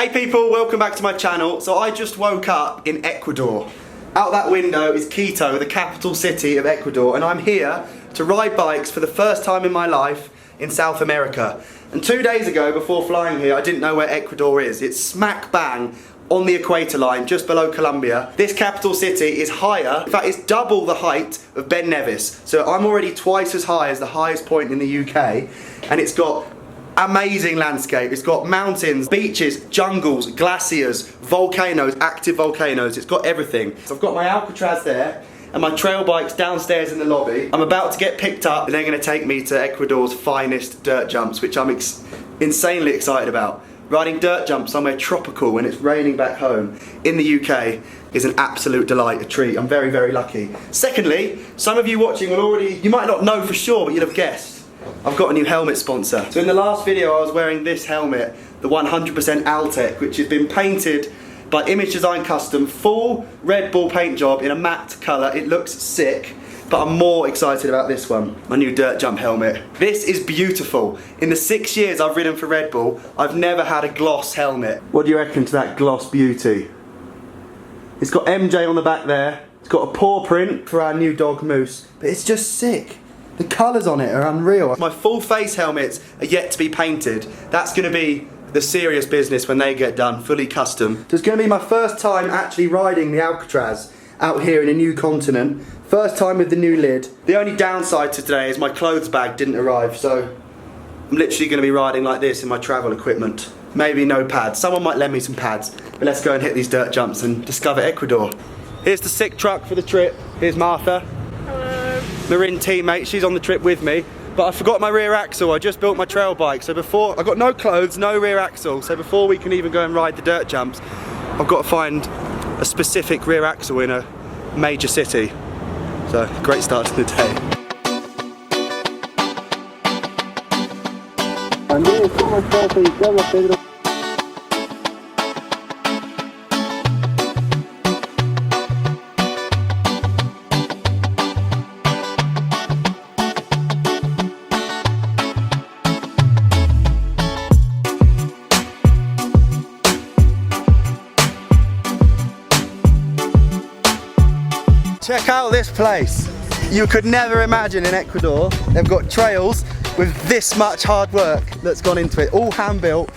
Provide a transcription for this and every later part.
Hey people, welcome back to my channel. So I just woke up in Ecuador. Out that window is Quito, the capital city of Ecuador, and I'm here to ride bikes for the first time in my life in South America. And 2 days ago, before flying here, I didn't know where Ecuador is. It's smack bang on the equator line, just below Colombia. This capital city is higher, in fact it's double the height of Ben Nevis. So I'm already twice as high as the highest point in the UK, and it's got amazing landscape. It's got mountains, beaches, jungles, glaciers, volcanoes, active volcanoes. It's got everything. So I've got my Alcatraz there and my trail bikes downstairs in the lobby. I'm about to get picked up and they're going to take me to Ecuador's finest dirt jumps, which I'm insanely excited about. Riding dirt jumps somewhere tropical when it's raining back home in the UK is an absolute delight, a treat. I'm very, very lucky. Secondly, some of you watching will already, you might not know for sure, but you'd have guessed. I've got a new helmet sponsor. So in the last video I was wearing this helmet, the 100% Altec, which has been painted by Image Design Custom, full Red Bull paint job in a matte colour. It looks sick, but I'm more excited about this one, my new dirt jump helmet. This is beautiful. In the 6 years I've ridden for Red Bull, I've never had a gloss helmet. What do you reckon to that gloss beauty? It's got MJ on the back there, it's got a paw print for our new dog Moose, but it's just sick. The colours on it are unreal. My full face helmets are yet to be painted. That's going to be the serious business when they get done, fully custom. So it's going to be my first time actually riding the Alcatraz out here in a new continent. First time with the new lid. The only downside to today is my clothes bag didn't arrive, so I'm literally going to be riding like this in my travel equipment. Maybe no pads. Someone might lend me some pads. But let's go and hit these dirt jumps and discover Ecuador. Here's the sick truck for the trip. Here's Martha. Marin teammate, she's on the trip with me, but I forgot my rear axle. I just built my trail bike, so before, I got no clothes, no rear axle, so before we can even go and ride the dirt jumps, I've got to find a specific rear axle in a major city. So, great start to the day. Check out this place. You could never imagine in Ecuador they've got trails with this much hard work that's gone into it. All hand built.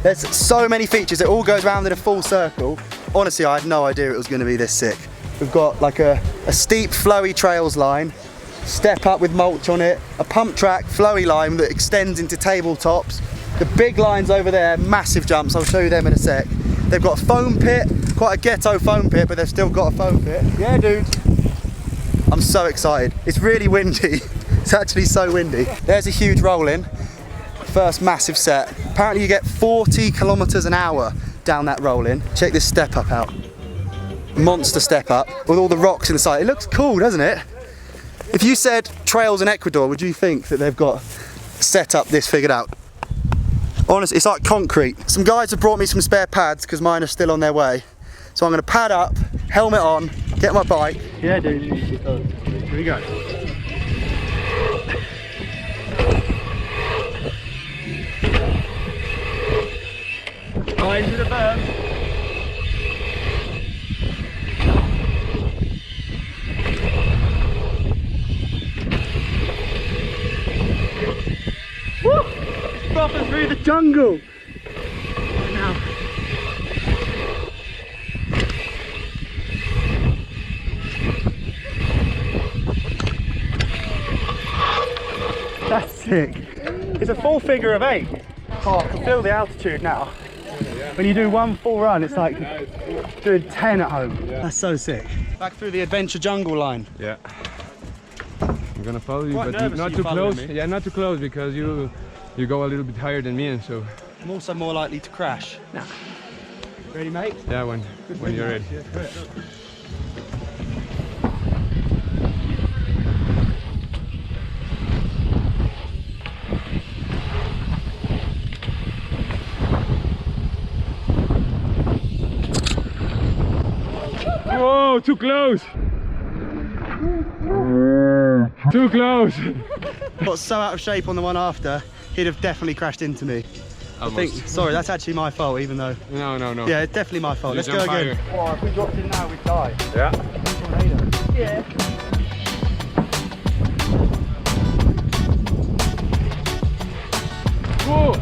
There's so many features. It all goes around in a full circle. Honestly, I had no idea it was going to be this sick. We've got like a steep flowy trails line, step up with mulch on it, a pump track flowy line that extends into tabletops. The big lines over there, massive jumps. I'll show you them in a sec. They've got a foam pit, quite a ghetto foam pit, but they've still got a foam pit. Yeah, dude. I'm so excited. It's really windy. It's actually so windy. There's a huge roll-in. First massive set. Apparently you get 40 kilometers an hour down that roll-in. Check this step up out. Monster step up with all the rocks in the side. It looks cool, doesn't it? If you said trails in Ecuador, would you think that they've got set up this figured out? Honestly, it's like concrete. Some guys have brought me some spare pads because mine are still on their way. So I'm going to pad up, helmet on, get my bike. Yeah, dude. Here we go. Oh, into the berm. Woo! Proper through the jungle. Now. That's sick. It's a full figure of 8. Oh, I can feel the altitude now. When you do one full run, it's like doing 10 at home. Yeah. That's so sick. Back through the adventure jungle line. Yeah. I'm gonna follow you, but not too close. Yeah, not too close because you go a little bit higher than me, and so. I'm also more likely to crash. Nah. Ready, mate? Yeah, when you're ready. Yeah, Whoa, too close! Too close! Got so out of shape on the one after, he'd have definitely crashed into me. Sorry, that's actually my fault, even though. No. Yeah, it's definitely my fault. Let's go again. Oh, if we dropped in now, we'd die. Yeah. Yeah. Whoa.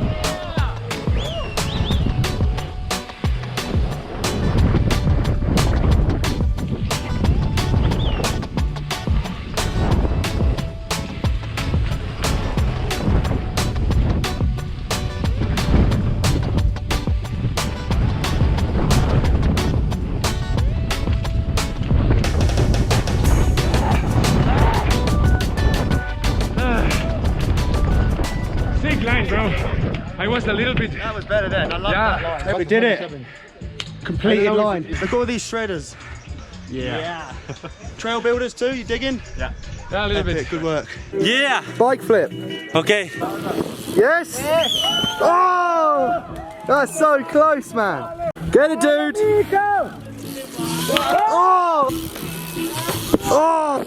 Bro, I was a little bit. That was better then. I love that line. We did it. Completed line. Look at all these shredders. Yeah. Trail builders too. You digging? Yeah, a little bit. Good work. Yeah. Bike flip. Okay. Yes. Oh, that's so close, man. Get it, dude. Oh. Oh.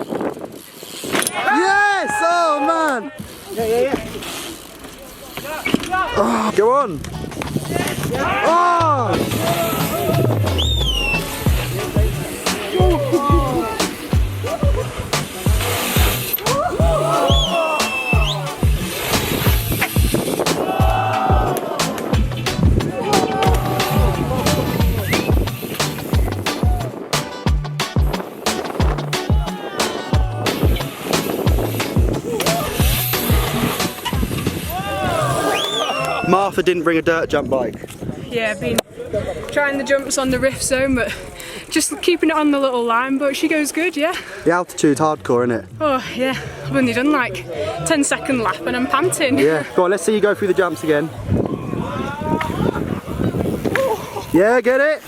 Yes. Oh man. Yeah. Oh, go on! Oh! Martha didn't bring a dirt jump bike. Yeah, I've been trying the jumps on the rift zone, but just keeping it on the little line, but she goes good, yeah. The altitude's hardcore, isn't it? Oh, yeah. I've only done like 10-second lap and I'm panting. Yeah. Go on, let's see you go through the jumps again. Yeah, get it.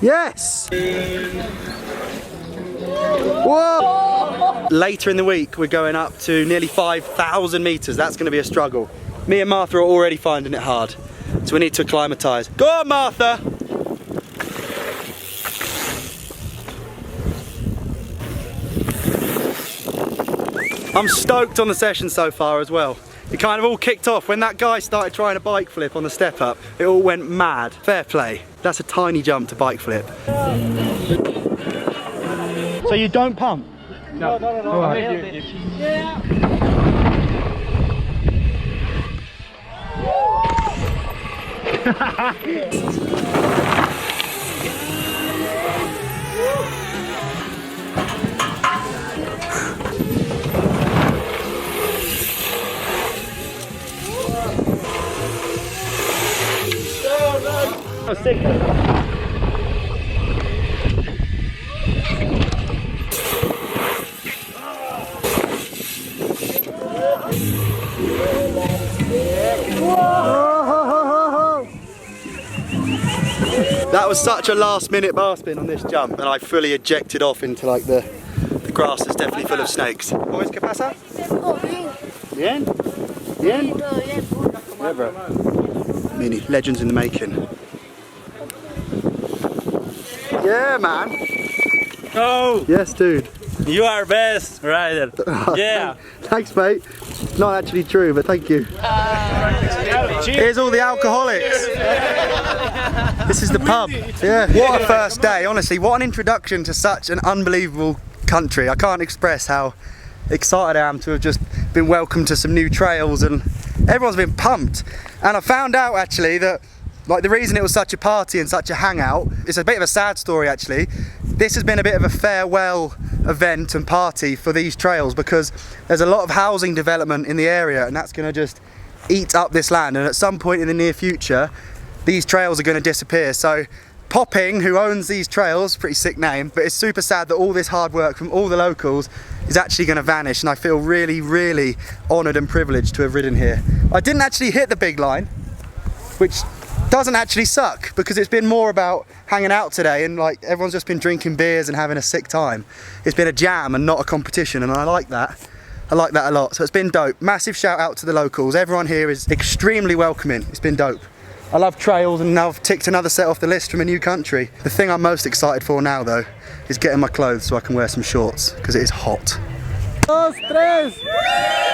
Yes! Whoa! Later in the week, we're going up to nearly 5,000 metres. That's going to be a struggle. Me and Martha are already finding it hard, so we need to acclimatise. Go on, Martha! I'm stoked on the session so far as well. It kind of all kicked off when that guy started trying a bike flip on the step up. It all went mad. Fair play. That's a tiny jump to bike flip. So you don't pump? No. Yeah. That was such a last minute bar spin on this jump, and I fully ejected off into like the grass is definitely full of snakes. Boys, ¿qué pasa? Bien? Bien? Yeah, bro. Mini, legends in the making. Yeah, man. Oh, Yes, dude. you are best rider. Yeah. Thanks, mate. Not actually true, but thank you. Here's all the alcoholics. This is the pub. Yeah. What a first day, honestly. What an introduction to such an unbelievable country. I can't express how excited I am to have just been welcomed to some new trails, and everyone's been pumped. And I found out actually that like the reason it was such a party and such a hangout, it's a bit of a sad story actually. This has been a bit of a farewell event and party for these trails because there's a lot of housing development in the area, and that's going to just eat up this land, and at some point in the near future these trails are going to disappear. So Popping, who owns these trails, pretty sick name, but it's super sad that all this hard work from all the locals is actually going to vanish, and I feel really, really honoured and privileged to have ridden here. I didn't actually hit the big line, which doesn't actually suck because it's been more about hanging out today, and like everyone's just been drinking beers and having a sick time. It's been a jam and not a competition, and I like that. I like that a lot, so it's been dope. Massive shout out to the locals. Everyone here is extremely welcoming. It's been dope. I love trails, and now I've ticked another set off the list from a new country. The thing I'm most excited for now though is getting my clothes so I can wear some shorts, because it is hot. 2, 3.